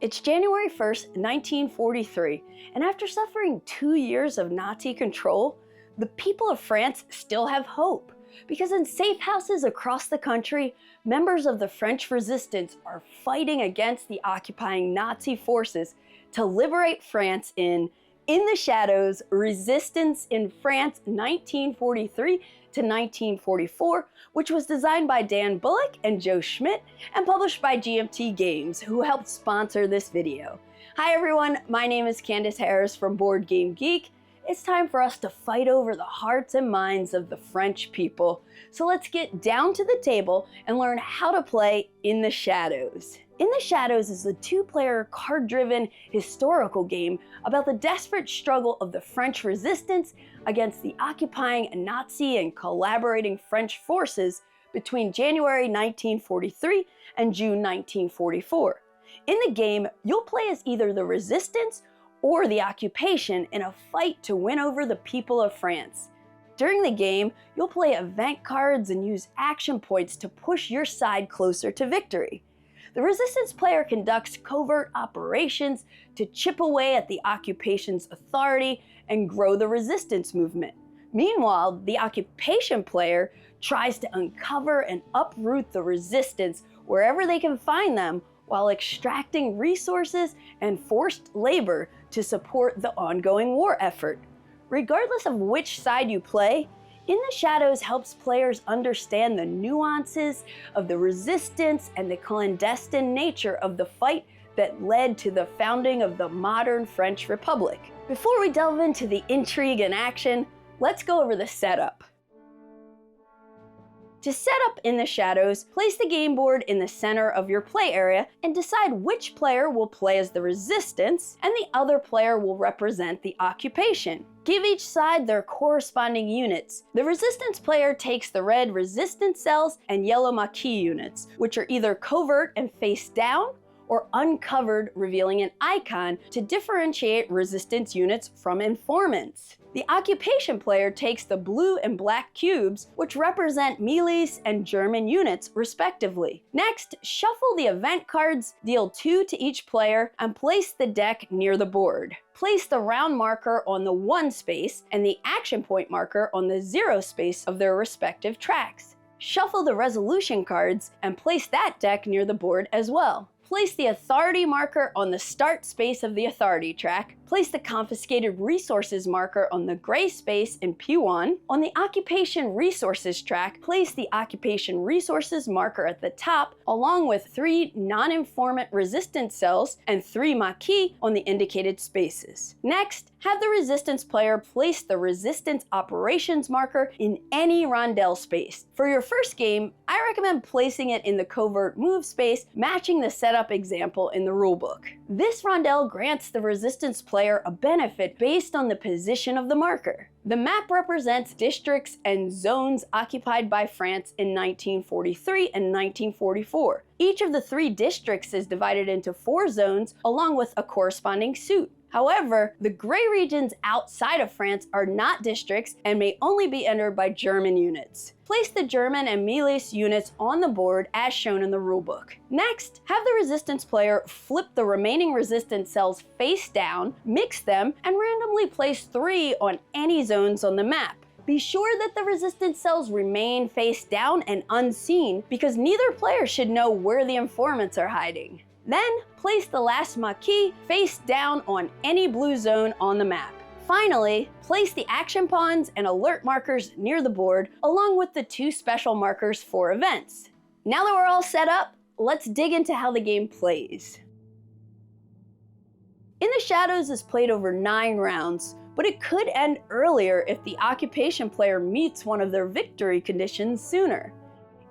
It's January 1st, 1943, and after suffering 2 years of Nazi control, the people of France still have hope. Because in safe houses across the country, members of the French resistance are fighting against the occupying Nazi forces to liberate France in the Shadows, Resistance in France 1943 to 1944, which was designed by Dan Bullock and Joe Schmidt and published by GMT Games, who helped sponsor this video. Hi everyone, my name is Candace Harris from Board Game Geek. It's time for us to fight over the hearts and minds of the French people. So let's get down to the table and learn how to play In the Shadows. In the Shadows is a two-player, card-driven historical game about the desperate struggle of the French resistance against the occupying Nazi and collaborating French forces between January 1943 and June 1944. In the game, you'll play as either the resistance or the occupation in a fight to win over the people of France. During the game, you'll play event cards and use action points to push your side closer to victory. The resistance player conducts covert operations to chip away at the occupation's authority and grow the resistance movement. Meanwhile, the occupation player tries to uncover and uproot the resistance wherever they can find them, while extracting resources and forced labor to support the ongoing war effort. Regardless of which side you play, In the Shadows helps players understand the nuances of the resistance and the clandestine nature of the fight that led to the founding of the modern French Republic. Before we delve into the intrigue and action, let's go over the setup. To set up In the Shadows, place the game board in the center of your play area and decide which player will play as the resistance and the other player will represent the occupation. Give each side their corresponding units. The resistance player takes the red resistance cells and yellow Maquis units, which are either covert and face down or uncovered, revealing an icon to differentiate resistance units from informants. The occupation player takes the blue and black cubes, which represent Milice and German units, respectively. Next, shuffle the event cards, deal 2 to each player, and place the deck near the board. Place the round marker on the 1 space and the action point marker on the 0 space of their respective tracks. Shuffle the resolution cards and place that deck near the board as well. Place the authority marker on the start space of the authority track. Place the confiscated resources marker on the gray space in P1. On the occupation resources track, place the occupation resources marker at the top, along with 3 non-informant resistance cells and 3 Maquis on the indicated spaces. Next, have the resistance player place the resistance operations marker in any rondel space. For your first game, I recommend placing it in the covert move space, matching the setup example in the rulebook. This rondel grants the resistance player a benefit based on the position of the marker. The map represents districts and zones occupied by France in 1943 and 1944. Each of the 3 districts is divided into 4 zones along with a corresponding suit. However, the gray regions outside of France are not districts and may only be entered by German units. Place the German and Milice units on the board as shown in the rulebook. Next, have the resistance player flip the remaining resistance cells face down, mix them, and randomly place 3 on any zones on the map. Be sure that the resistance cells remain face down and unseen because neither player should know where the informants are hiding. Then, place the last Maquis face down on any blue zone on the map. Finally, place the action pawns and alert markers near the board, along with the 2 special markers for events. Now that we're all set up, let's dig into how the game plays. In the Shadows is played over 9 rounds, but it could end earlier if the occupation player meets one of their victory conditions sooner.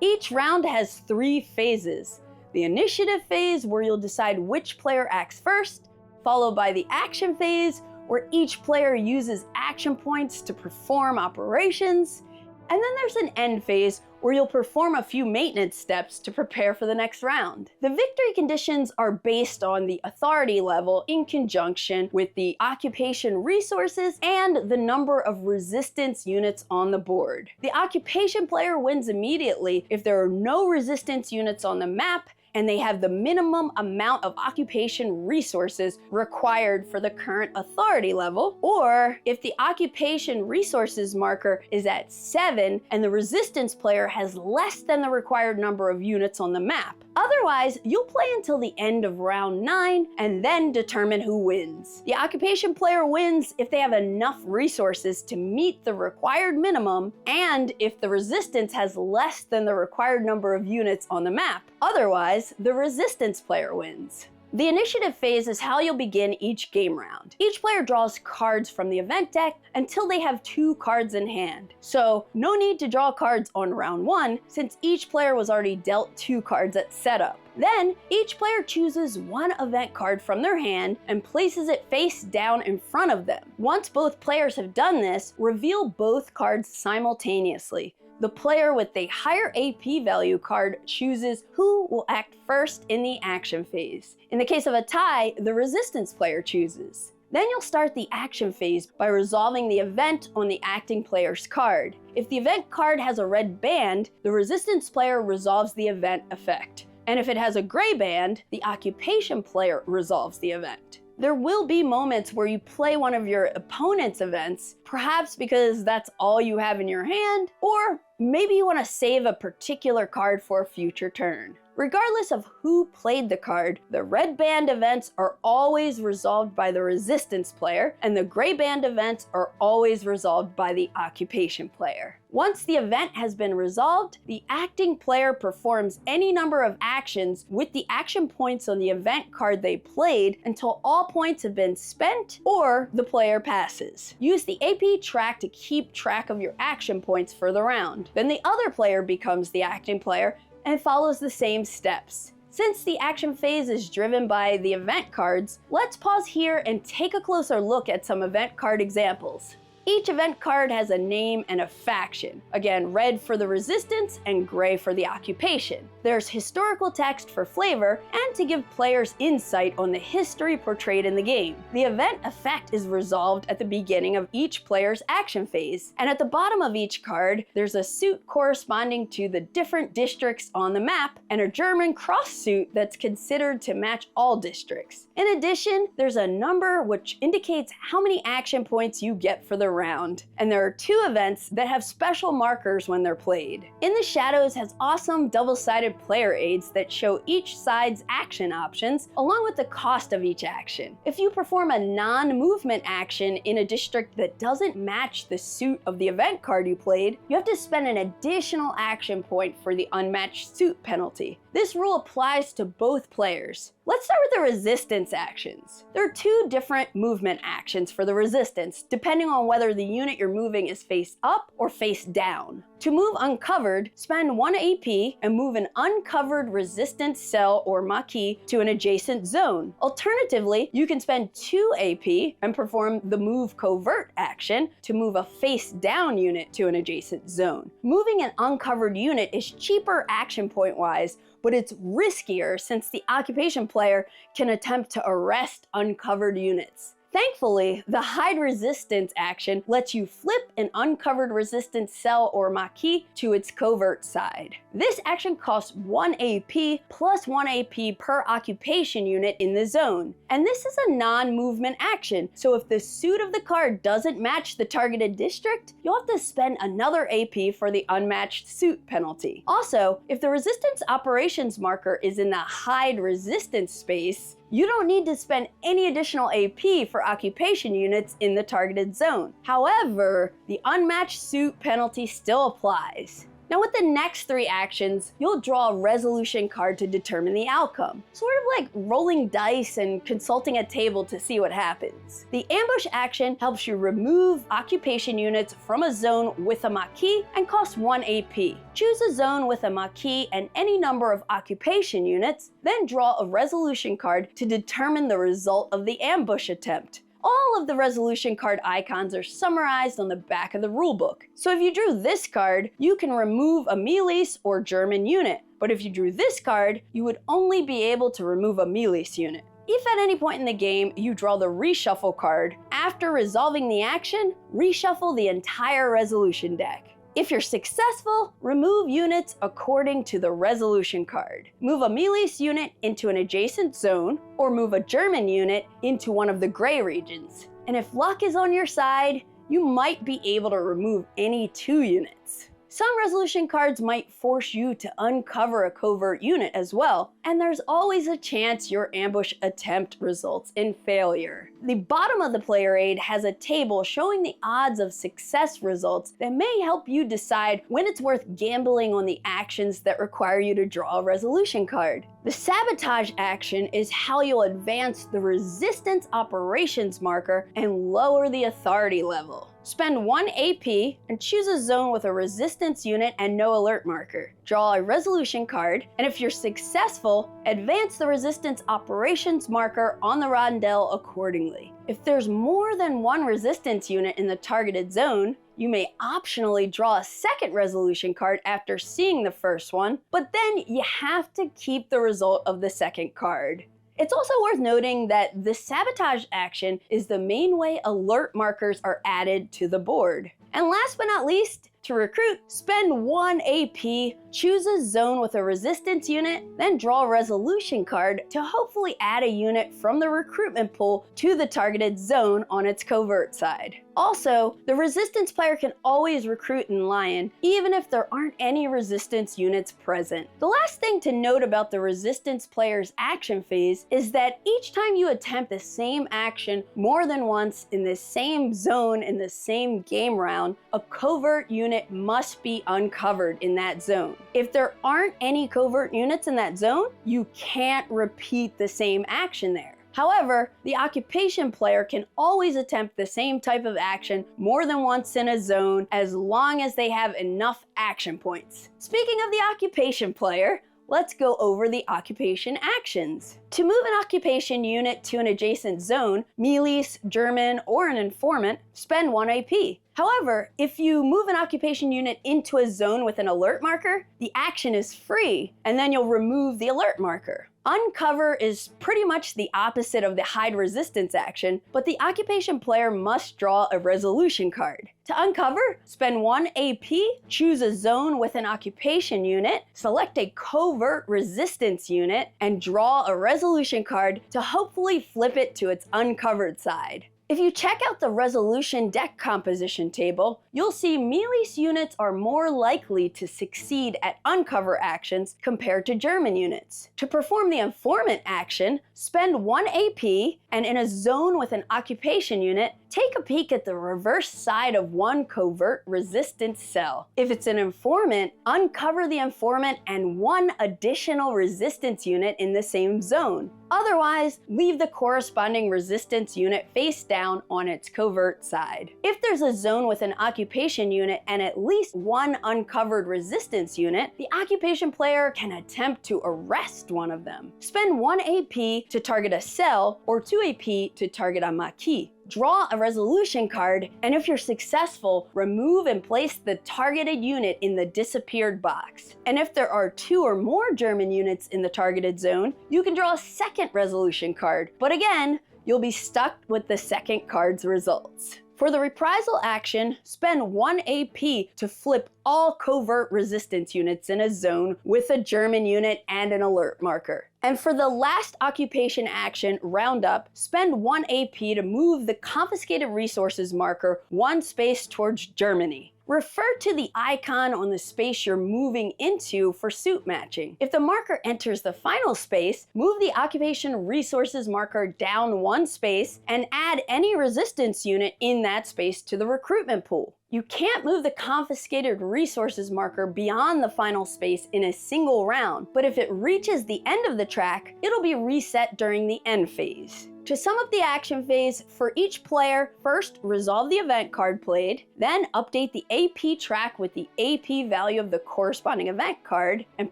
Each round has 3 phases. The initiative phase, where you'll decide which player acts first, followed by the action phase, where each player uses action points to perform operations, and then there's an end phase, where you'll perform a few maintenance steps to prepare for the next round. The victory conditions are based on the authority level in conjunction with the occupation resources and the number of resistance units on the board. The occupation player wins immediately if there are no resistance units on the map and they have the minimum amount of occupation resources required for the current authority level, or if the occupation resources marker is at 7 and the resistance player has less than the required number of units on the map. Otherwise, you'll play until the end of round 9 and then determine who wins. The occupation player wins if they have enough resources to meet the required minimum and if the resistance has less than the required number of units on the map. Otherwise, the resistance player wins. The initiative phase is how you'll begin each game round. Each player draws cards from the event deck until they have 2 cards in hand. So no need to draw cards on round 1 since each player was already dealt 2 cards at setup. Then each player chooses 1 event card from their hand and places it face down in front of them. Once both players have done this, reveal both cards simultaneously. The player with the higher AP value card chooses who will act first in the action phase. In the case of a tie, the resistance player chooses. Then you'll start the action phase by resolving the event on the acting player's card. If the event card has a red band, the resistance player resolves the event effect. And if it has a gray band, the occupation player resolves the event. There will be moments where you play one of your opponent's events, perhaps because that's all you have in your hand, or maybe you want to save a particular card for a future turn. Regardless of who played the card, the red band events are always resolved by the resistance player, and the gray band events are always resolved by the occupation player. Once the event has been resolved, the acting player performs any number of actions with the action points on the event card they played until all points have been spent or the player passes. Use the AP track to keep track of your action points for the round. Then the other player becomes the acting player and follows the same steps. Since the action phase is driven by the event cards, let's pause here and take a closer look at some event card examples. Each event card has a name and a faction. Again, red for the resistance and gray for the occupation. There's historical text for flavor and to give players insight on the history portrayed in the game. The event effect is resolved at the beginning of each player's action phase. And at the bottom of each card, there's a suit corresponding to the different districts on the map and a German cross suit that's considered to match all districts. In addition, there's a number which indicates how many action points you get for the round. And there are 2 events that have special markers when they're played. In the Shadows has awesome double-sided player aids that show each side's action options along with the cost of each action. If you perform a non-movement action in a district that doesn't match the suit of the event card you played, you have to spend an additional action point for the unmatched suit penalty. This rule applies to both players. Let's start with the resistance actions. There are 2 different movement actions for the resistance, depending on whether the unit you're moving is face up or face down. To move uncovered, spend 1 AP and move an uncovered resistance cell or marquee to an adjacent zone. Alternatively, you can spend 2 AP and perform the move covert action to move a face down unit to an adjacent zone. Moving an uncovered unit is cheaper action point wise, but it's riskier since the occupation player can attempt to arrest uncovered units. Thankfully, the hide resistance action lets you flip an uncovered resistance cell or marquee to its covert side. This action costs 1 AP plus 1 AP per occupation unit in the zone. And this is a non-movement action, so if the suit of the card doesn't match the targeted district, you'll have to spend another AP for the unmatched suit penalty. Also, if the resistance operations marker is in the hide resistance space, you don't need to spend any additional AP for occupation units in the targeted zone. However, the unmatched suit penalty still applies. Now with the next 3 actions, you'll draw a resolution card to determine the outcome. Sort of like rolling dice and consulting a table to see what happens. The ambush action helps you remove occupation units from a zone with a marquee and costs 1 AP. Choose a zone with a marquee and any number of occupation units, then draw a resolution card to determine the result of the ambush attempt. All of the resolution card icons are summarized on the back of the rulebook. So if you drew this card, you can remove a Melis or German unit. But if you drew this card, you would only be able to remove a Melis unit. If at any point in the game you draw the reshuffle card, after resolving the action, reshuffle the entire resolution deck. If you're successful, remove units according to the resolution card. Move a Melis unit into an adjacent zone, or move a German unit into one of the gray regions. And if luck is on your side, you might be able to remove any 2 units. Some resolution cards might force you to uncover a covert unit as well, and there's always a chance your ambush attempt results in failure. The bottom of the player aid has a table showing the odds of success results that may help you decide when it's worth gambling on the actions that require you to draw a resolution card. The sabotage action is how you'll advance the resistance operations marker and lower the authority level. Spend 1 AP and choose a zone with a resistance unit and no alert marker. Draw a resolution card, and if you're successful, advance the resistance operations marker on the rondel accordingly. If there's more than 1 resistance unit in the targeted zone, you may optionally draw a second resolution card after seeing the first one, but then you have to keep the result of the second card. It's also worth noting that the sabotage action is the main way alert markers are added to the board. And last but not least, to recruit, spend 1 AP, choose a zone with a resistance unit, then draw a resolution card to hopefully add a unit from the recruitment pool to the targeted zone on its covert side. Also, the resistance player can always recruit in Lion, even if there aren't any resistance units present. The last thing to note about the resistance player's action phase is that each time you attempt the same action more than once in the same zone in the same game round, a covert unit must be uncovered in that zone. If there aren't any covert units in that zone, you can't repeat the same action there. However, the occupation player can always attempt the same type of action more than once in a zone as long as they have enough action points. Speaking of the occupation player, let's go over the occupation actions. To move an occupation unit to an adjacent zone, Melis, German, or an informant, spend 1 AP. However, if you move an occupation unit into a zone with an alert marker, the action is free, and then you'll remove the alert marker. Uncover is pretty much the opposite of the hide resistance action, but the occupation player must draw a resolution card. To uncover, spend 1 AP, choose a zone with an occupation unit, select a covert resistance unit, and draw a resolution card to hopefully flip it to its uncovered side. If you check out the resolution deck composition table, you'll see Melis units are more likely to succeed at uncover actions compared to German units. To perform the informant action, spend 1 AP, and in a zone with an occupation unit, take a peek at the reverse side of 1 covert resistance cell. If it's an informant, uncover the informant and 1 additional resistance unit in the same zone. Otherwise, leave the corresponding resistance unit face down on its covert side. If there's a zone with an occupation unit and at least 1 uncovered resistance unit, the occupation player can attempt to arrest one of them. Spend 1 AP to target a cell or 2 AP to target a maquis. Draw a resolution card, and if you're successful, remove and place the targeted unit in the disappeared box. And if there are 2 or more German units in the targeted zone, you can draw a second resolution card. But again, you'll be stuck with the second card's results. For the reprisal action, spend 1 AP to flip all covert resistance units in a zone with a German unit and an alert marker. And for the last occupation action, Roundup, spend 1 AP to move the confiscated resources marker 1 space towards Germany. Refer to the icon on the space you're moving into for suit matching. If the marker enters the final space, move the occupation resources marker down 1 space and add any resistance unit in that space to the recruitment pool. You can't move the confiscated resources marker beyond the final space in a single round, but if it reaches the end of the track, it'll be reset during the end phase. To sum up the action phase, for each player, first resolve the event card played, then update the AP track with the AP value of the corresponding event card, and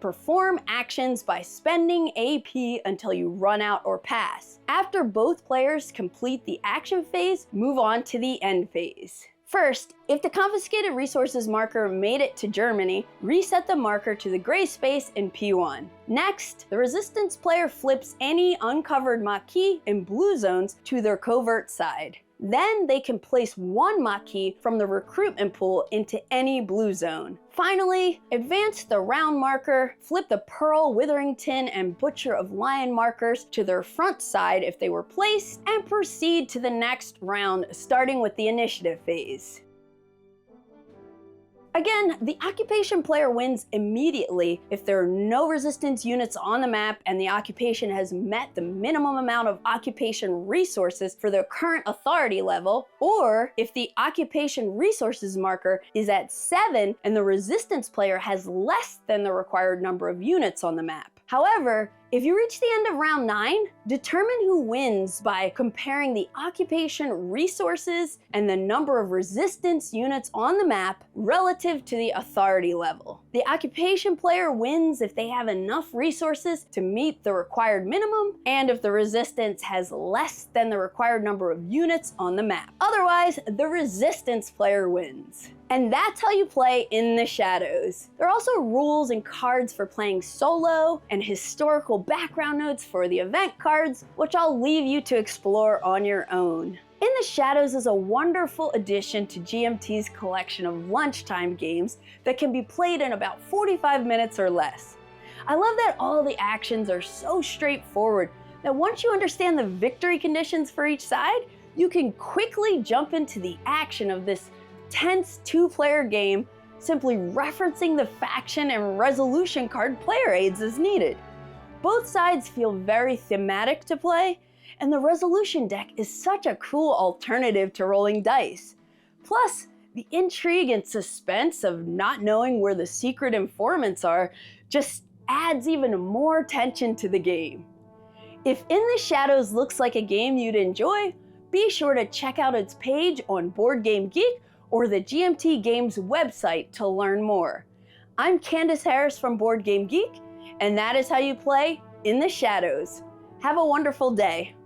perform actions by spending AP until you run out or pass. After both players complete the action phase, move on to the end phase. First, if the confiscated resources marker made it to Germany, reset the marker to the gray space in P1. Next, the resistance player flips any uncovered maquis in blue zones to their covert side. Then they can place one Maquis from the recruitment pool into any blue zone. Finally, advance the round marker, flip the Pearl, Witherington, and Butcher of Lion markers to their front side if they were placed, and proceed to the next round, starting with the initiative phase. Again, the occupation player wins immediately if there are no resistance units on the map and the occupation has met the minimum amount of occupation resources for their current authority level, or if the occupation resources marker is at 7 and the resistance player has less than the required number of units on the map. However, if you reach the end of round 9, determine who wins by comparing the occupation resources and the number of resistance units on the map relative to the authority level. The occupation player wins if they have enough resources to meet the required minimum and if the resistance has less than the required number of units on the map. Otherwise, the resistance player wins. And that's how you play In the Shadows. There are also rules and cards for playing solo and historical background notes for the event cards, which I'll leave you to explore on your own. In the Shadows is a wonderful addition to GMT's collection of lunchtime games that can be played in about 45 minutes or less. I love that all the actions are so straightforward that once you understand the victory conditions for each side, you can quickly jump into the action of this tense two-player game, simply referencing the faction and resolution card player aids as needed. Both sides feel very thematic to play, and the resolution deck is such a cool alternative to rolling dice. Plus, the intrigue and suspense of not knowing where the secret informants are just adds even more tension to the game. If In the Shadows looks like a game you'd enjoy, be sure to check out its page on Board Game Geek or the GMT Games website to learn more. I'm Candace Harris from Board Game Geek, and that is how you play In the Shadows. Have a wonderful day.